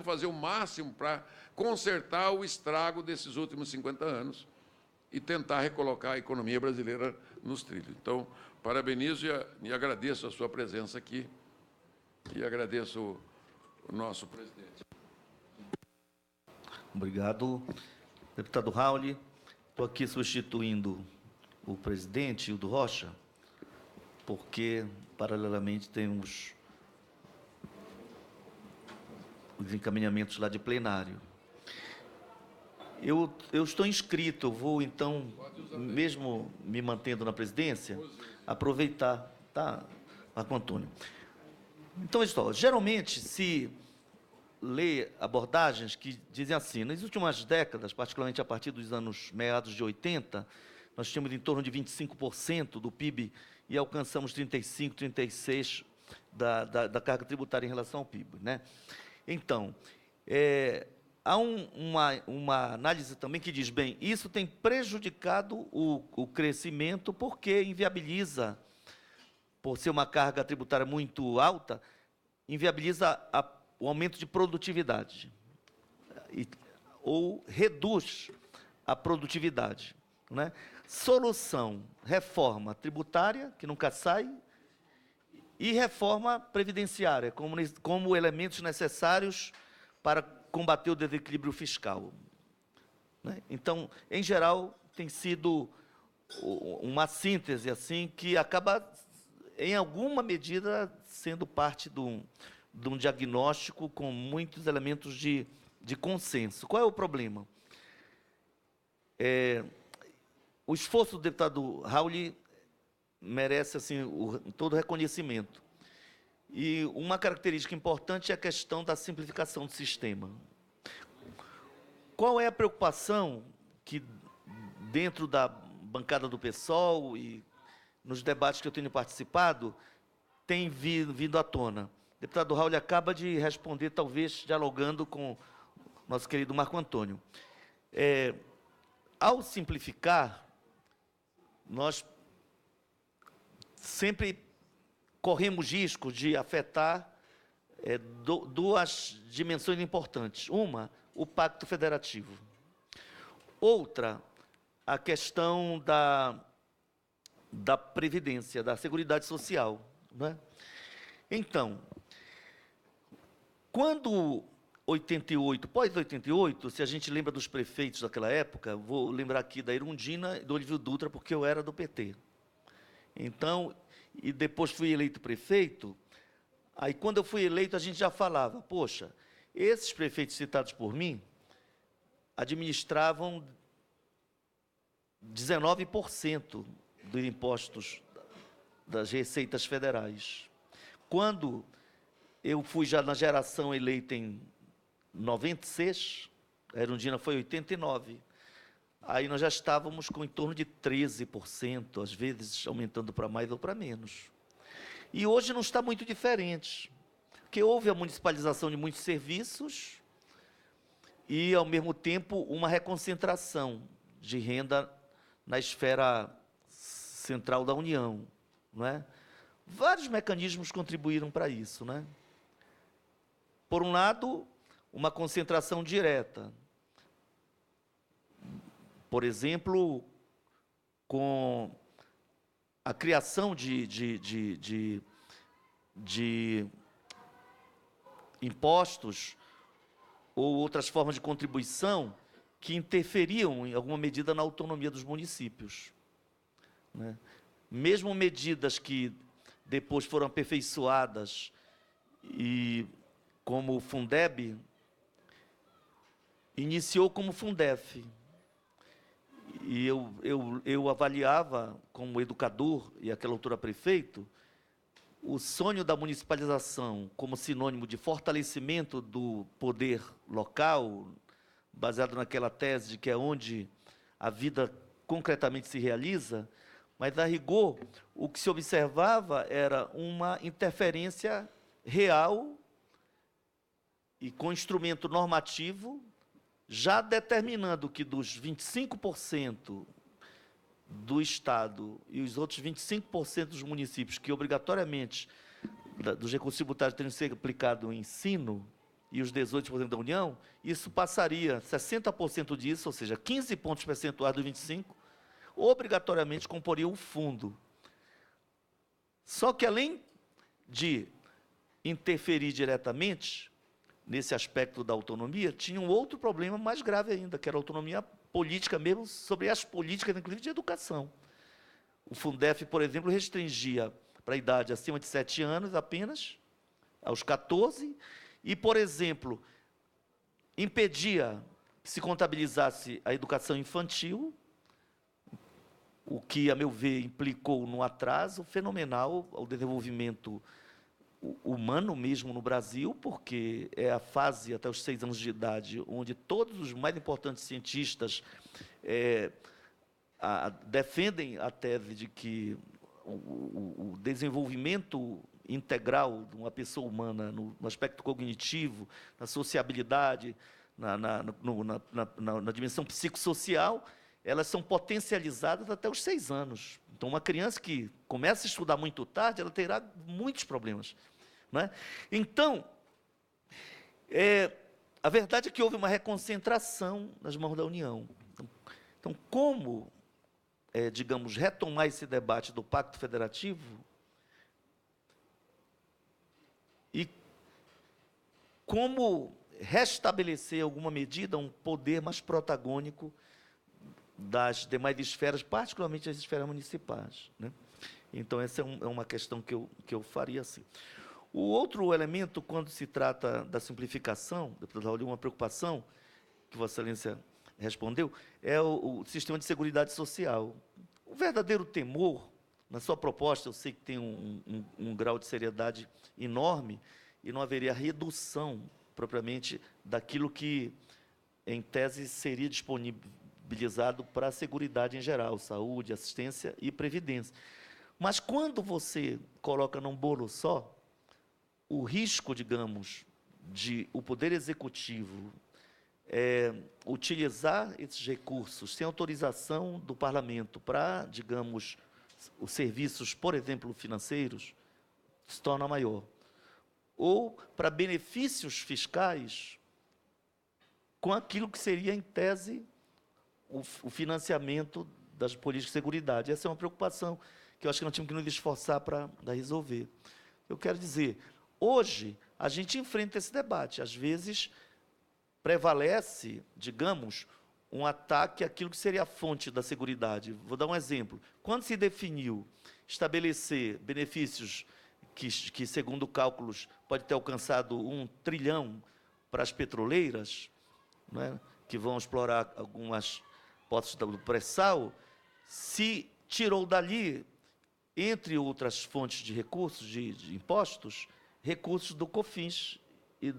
fazer o máximo para consertar o estrago desses últimos 50 anos e tentar recolocar a economia brasileira nos trilhos. Então, parabenizo e agradeço a sua presença aqui e agradeço o nosso presidente. Obrigado, deputado Raul. Estou aqui substituindo o presidente, Hildo Rocha, porque, paralelamente, temos os encaminhamentos lá de plenário. Eu estou inscrito, eu vou, então, mesmo me mantendo na presidência, aproveitar, tá, Marco Antônio? Então, geralmente, se lê abordagens que dizem assim, nas últimas décadas, particularmente a partir dos anos meados de 80, nós tínhamos em torno de 25% do PIB e alcançamos 35%, 36% da carga tributária em relação ao PIB, né? Então, há uma análise também que diz, bem, isso tem prejudicado o crescimento porque inviabiliza, por ser uma carga tributária muito alta, inviabiliza o aumento de produtividade, ou reduz a produtividade, né? Solução, reforma tributária, que nunca sai, e reforma previdenciária, como elementos necessários para combater o desequilíbrio fiscal, né? Então, em geral, tem sido uma síntese assim que acaba, em alguma medida, sendo parte de um diagnóstico com muitos elementos de consenso. Qual é o problema? O esforço do deputado Raul merece assim, todo o reconhecimento. E uma característica importante é a questão da simplificação do sistema. Qual é a preocupação que, dentro da bancada do PSOL e nos debates que eu tenho participado, tem vindo à tona? O deputado Raul acaba de responder, talvez dialogando com o nosso querido Marco Antônio. Ao simplificar, nós sempre corremos risco de afetar duas dimensões importantes. Uma, o pacto federativo. Outra, a questão da previdência, da seguridade social, né? Então, quando 88, pós-88, se a gente lembra dos prefeitos daquela época, vou lembrar aqui da Erundina e do Olívio Dutra, porque eu era do PT. Então, e depois fui eleito prefeito, aí quando eu fui eleito a gente já falava, poxa, esses prefeitos citados por mim administravam 19% dos impostos das receitas federais. Quando eu fui já na geração eleita em 96, a Erundina foi 89, aí nós já estávamos com em torno de 13%, às vezes aumentando para mais ou para menos. E hoje não está muito diferente, porque houve a municipalização de muitos serviços e, ao mesmo tempo, uma reconcentração de renda na esfera central da União, não é? Vários mecanismos contribuíram para isso, né? Por um lado, uma concentração direta. Por exemplo, com a criação de impostos ou outras formas de contribuição que interferiam, em alguma medida, na autonomia dos municípios, né? Mesmo medidas que depois foram aperfeiçoadas, e como o Fundeb, iniciou como Fundef. E eu avaliava, como educador e àquela altura prefeito, o sonho da municipalização como sinônimo de fortalecimento do poder local, baseado naquela tese de que é onde a vida concretamente se realiza, mas, a rigor, o que se observava era uma interferência real e com instrumento normativo, já determinando que dos 25% do Estado e os outros 25% dos municípios que, obrigatoriamente, dos recursos tributários teriam que ser aplicado em ensino, e os 18% da União, isso passaria, 60% disso, ou seja, 15 pontos percentuais dos 25, obrigatoriamente comporia o fundo. Só que, além de interferir diretamente nesse aspecto da autonomia, tinha um outro problema mais grave ainda, que era a autonomia política mesmo, sobre as políticas, inclusive, de educação. O Fundef, por exemplo, restringia para a idade acima de 7 anos apenas, aos 14, e, por exemplo, impedia que se contabilizasse a educação infantil, o que, a meu ver, implicou num atraso fenomenal ao desenvolvimento humano mesmo no Brasil, porque é a fase até os 6 anos de idade onde todos os mais importantes cientistas defendem a tese de que o desenvolvimento integral de uma pessoa humana no aspecto cognitivo, na sociabilidade, na dimensão psicossocial, elas são potencializadas até os 6 anos. Então, uma criança que começa a estudar muito tarde, ela terá muitos problemas, não é? Então, a verdade é que houve uma reconcentração nas mãos da União. Então, como, digamos, retomar esse debate do Pacto Federativo e como restabelecer, em alguma medida, um poder mais protagônico das demais esferas, particularmente as esferas municipais, né? Então, essa é uma questão que eu faria assim. O outro elemento, quando se trata da simplificação, deputado Raul, uma preocupação, que Vossa Excelência respondeu, é o sistema de seguridade social. O verdadeiro temor, na sua proposta, eu sei que tem um grau de seriedade enorme, e não haveria redução, propriamente, daquilo que, em tese, seria disponibilizado para a seguridade em geral, saúde, assistência e previdência. Mas, quando você coloca num bolo só, o risco, digamos, de o Poder Executivo utilizar esses recursos sem autorização do Parlamento para, digamos, os serviços, por exemplo, financeiros, se torna maior. Ou para benefícios fiscais com aquilo que seria, em tese, o financiamento das políticas de seguridade. Essa é uma preocupação que eu acho que nós temos que nos esforçar para resolver. Eu quero dizer, hoje, a gente enfrenta esse debate. Às vezes, prevalece, digamos, um ataque àquilo que seria a fonte da seguridade. Vou dar um exemplo. Quando se definiu estabelecer benefícios que, segundo cálculos, pode ter alcançado 1 trilhão para as petroleiras, não é, que vão explorar algumas poços do pré-sal, se tirou dali, entre outras fontes de recursos, de impostos, recursos do COFINS e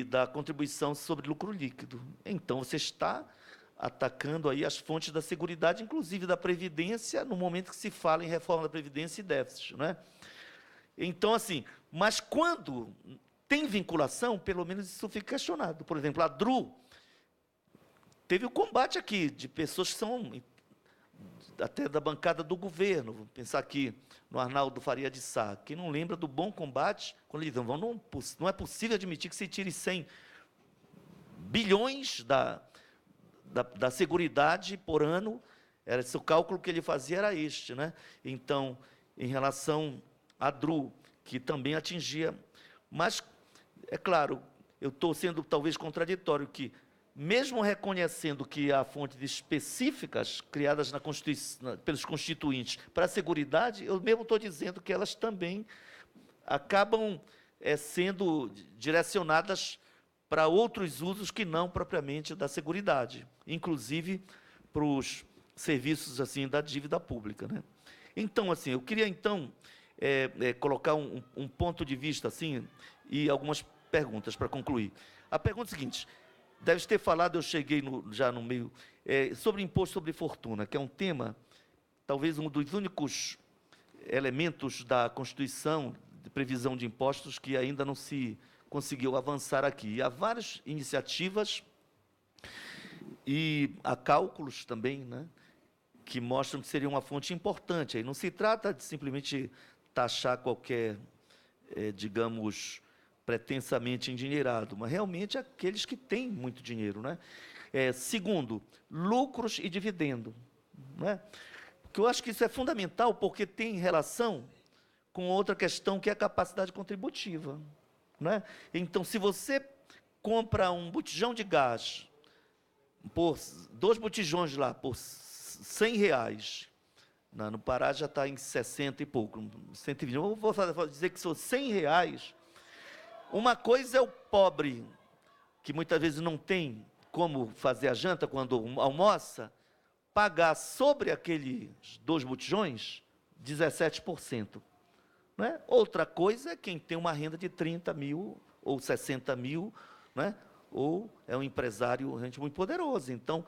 da contribuição sobre lucro líquido. Então, você está atacando aí as fontes da seguridade, inclusive da Previdência, no momento que se fala em reforma da Previdência e déficit, não é? Então, assim, mas quando tem vinculação, pelo menos isso fica questionado. Por exemplo, a DRU teve o combate aqui de pessoas que são até da bancada do governo. Vamos pensar aqui no Arnaldo Faria de Sá. Quem não lembra do bom combate, quando eles dizem, não é possível admitir que se tire 100 bilhões da seguridade por ano. O cálculo que ele fazia era este, né? Então, em relação à DRU, que também atingia. Mas, é claro, eu estou sendo talvez contraditório, que, mesmo reconhecendo que há fontes específicas criadas pelos constituintes para a seguridade, eu mesmo estou dizendo que elas também acabam sendo direcionadas para outros usos que não propriamente da seguridade, inclusive para os serviços assim, da dívida pública, né? Então, assim, eu queria, então, colocar um ponto de vista assim, e algumas perguntas para concluir. A pergunta é a seguinte: deve ter falado, eu cheguei já no meio, sobre imposto sobre fortuna, que é um tema, talvez um dos únicos elementos da Constituição de previsão de impostos que ainda não se conseguiu avançar aqui. E há várias iniciativas e há cálculos também, né, que mostram que seria uma fonte importante. Aí não se trata de simplesmente taxar qualquer, digamos, pretensamente endinheirado, mas realmente aqueles que têm muito dinheiro, né? Segundo, lucros e dividendo, né? Porque eu acho que isso é fundamental, porque tem relação com outra questão, que é a capacidade contributiva, né? Então, se você compra um botijão de gás, por 2 botijões lá, por R$100, no Pará já está em 60 e pouco, 120. Eu vou dizer que são R$100. Uma coisa é o pobre, que muitas vezes não tem como fazer a janta quando almoça, pagar sobre aqueles 2 botijões 17%. Né? Outra coisa é quem tem uma renda de 30 mil ou 60 mil, né? Ou é um empresário realmente muito poderoso. Então,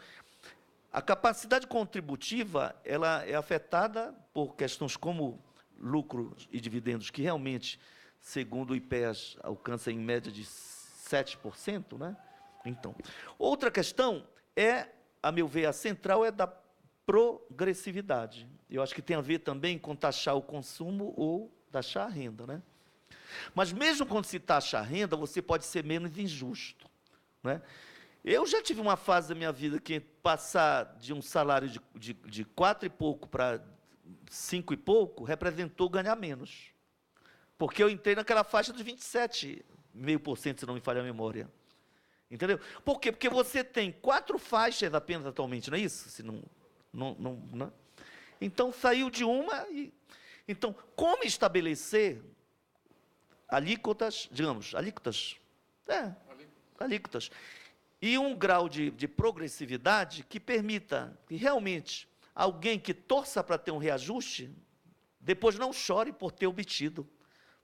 a capacidade contributiva, ela é afetada por questões como lucros e dividendos, que realmente, segundo o IPEAS, alcança em média de 7%, né? Então, outra questão é, a meu ver, a central é da progressividade. Eu acho que tem a ver também com taxar o consumo ou taxar a renda, né? Mas mesmo quando se taxa a renda, você pode ser menos injusto, né? Eu já tive uma fase da minha vida que passar de um salário de 4 e pouco para 5 e pouco representou ganhar menos. Porque eu entrei naquela faixa dos 27,5%, se não me falha a memória. Entendeu? Por quê? Porque você tem 4 faixas apenas atualmente, não é isso? Se não. Então, saiu de uma e... Então, como estabelecer alíquotas, digamos, alíquotas, e um grau de progressividade que permita que realmente alguém que torça para ter um reajuste, depois não chore por ter obtido,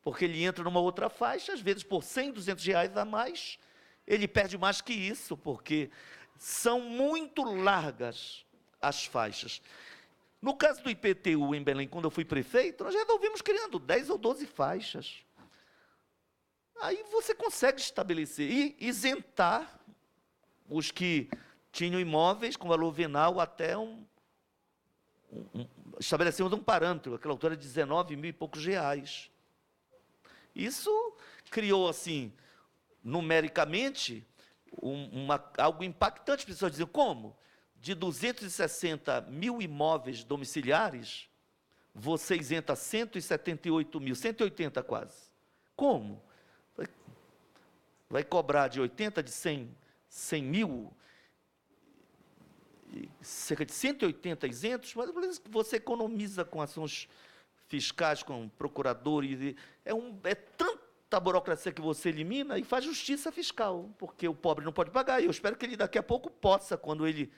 porque ele entra numa outra faixa, às vezes por R$100, R$200 a mais, ele perde mais que isso, porque são muito largas as faixas. No caso do IPTU em Belém, quando eu fui prefeito, nós resolvimos criando 10 ou 12 faixas. Aí você consegue estabelecer e isentar os que tinham imóveis com valor venal até estabelecemos um parâmetro, aquela altura de 19 mil e poucos reais. Isso criou, assim, numericamente, algo impactante. As pessoas diziam, como? De 260 mil imóveis domiciliares, você isenta 178 mil, 180 quase. Como? Vai cobrar de 80, de 100 mil, cerca de 180 isentos, mas você economiza com ações fiscais, com procuradores, é tanta burocracia que você elimina e faz justiça fiscal, porque o pobre não pode pagar. E eu espero que ele daqui a pouco possa, quando ele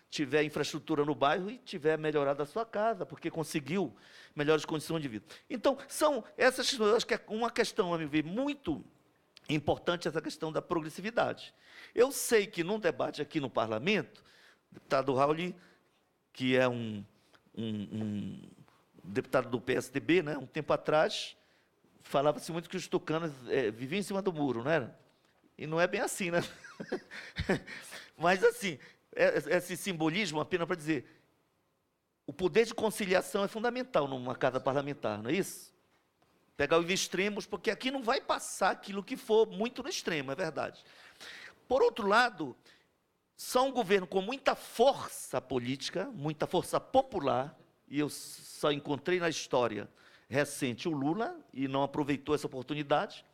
tiver infraestrutura no bairro e tiver melhorado a sua casa, porque conseguiu melhores condições de vida. Então, são essas, eu acho que é uma questão, a meu ver, muito importante, essa questão da progressividade. Eu sei que num debate aqui no parlamento, o deputado Raul, que é um deputado do PSDB, né, um tempo atrás, falava-se muito que os tucanos viviam em cima do muro, não era? E não é bem assim, né? Mas, assim, esse simbolismo apenas para dizer, o poder de conciliação é fundamental numa casa parlamentar, não é isso? Pegar os extremos, porque aqui não vai passar aquilo que for muito no extremo, é verdade. Por outro lado, só um governo com muita força política, muita força popular, e eu só encontrei na história recente o Lula, e não aproveitou essa oportunidade,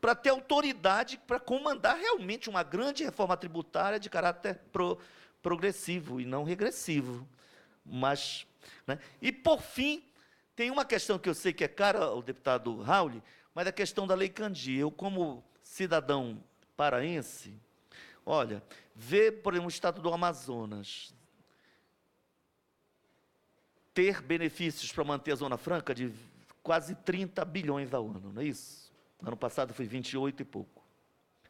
para ter autoridade para comandar realmente uma grande reforma tributária de caráter progressivo e não regressivo. Mas, né? E, por fim, tem uma questão que eu sei que é cara ao deputado Raul, mas é a questão da Lei Candir. Eu, como cidadão paraense, olha, ver, por exemplo, o estado do Amazonas ter benefícios para manter a Zona Franca de quase 30 bilhões ao ano, não é isso? Ano passado foi 28 e pouco.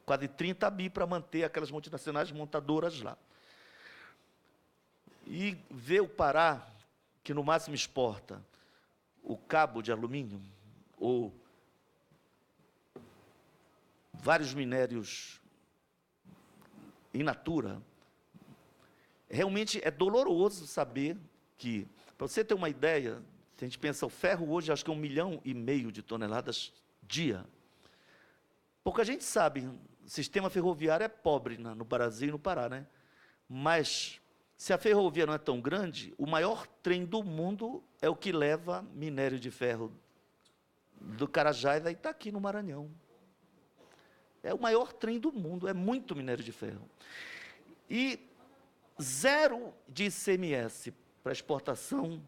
Quase 30 bi para manter aquelas multinacionais montadoras lá. E ver o Pará, que no máximo exporta o cabo de alumínio, ou vários minérios in natura, realmente é doloroso saber que, para você ter uma ideia, se a gente pensa, o ferro hoje, acho que é 1,5 milhão de toneladas dia. Pouca gente sabe, o sistema ferroviário é pobre no Brasil e no Pará, né? Mas, se a ferrovia não é tão grande, o maior trem do mundo é o que leva minério de ferro do Carajás e está aqui no Maranhão. É o maior trem do mundo, é muito minério de ferro. E zero de ICMS para exportação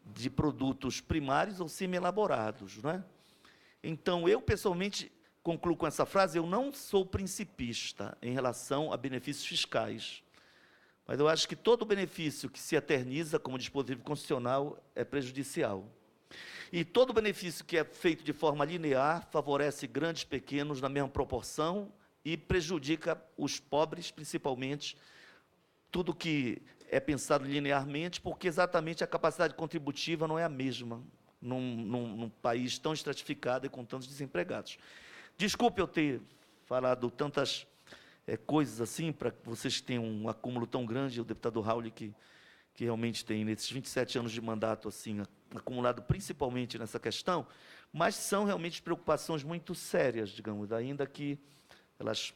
de produtos primários ou semi-elaborados, né? Então, eu, pessoalmente, concluo com essa frase, eu não sou principista em relação a benefícios fiscais, mas eu acho que todo benefício que se eterniza como dispositivo constitucional é prejudicial. E todo benefício que é feito de forma linear favorece grandes e pequenos na mesma proporção e prejudica os pobres, principalmente, tudo que é pensado linearmente, porque exatamente a capacidade contributiva não é a mesma num país tão estratificado e com tantos desempregados. Desculpe eu ter falado tantas coisas assim, para vocês que têm um acúmulo tão grande, o deputado Raul, que realmente tem, nesses 27 anos de mandato, assim, acumulado principalmente nessa questão, mas são realmente preocupações muito sérias, digamos, ainda que elas,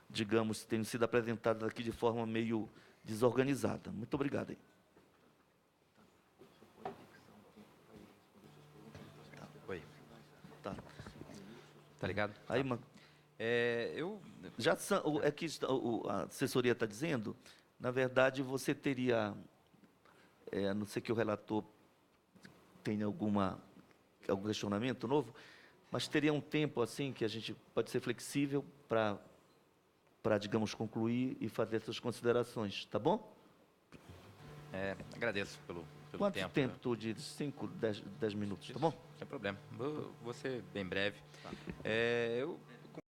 digamos, tenham sido apresentadas aqui de forma meio desorganizada. Muito obrigado. Oi. Tá. Tá ligado? Aí, Já é que a assessoria está dizendo, na verdade, você teria, a não ser que o relator tenha algum questionamento novo, mas teria um tempo assim que a gente pode ser flexível para, digamos, concluir e fazer essas considerações, tá bom? Agradeço pelo Quanto tempo. tempo tu diz? 5, 10 minutos, tá bom? Sem problema. Vou ser bem breve. Eu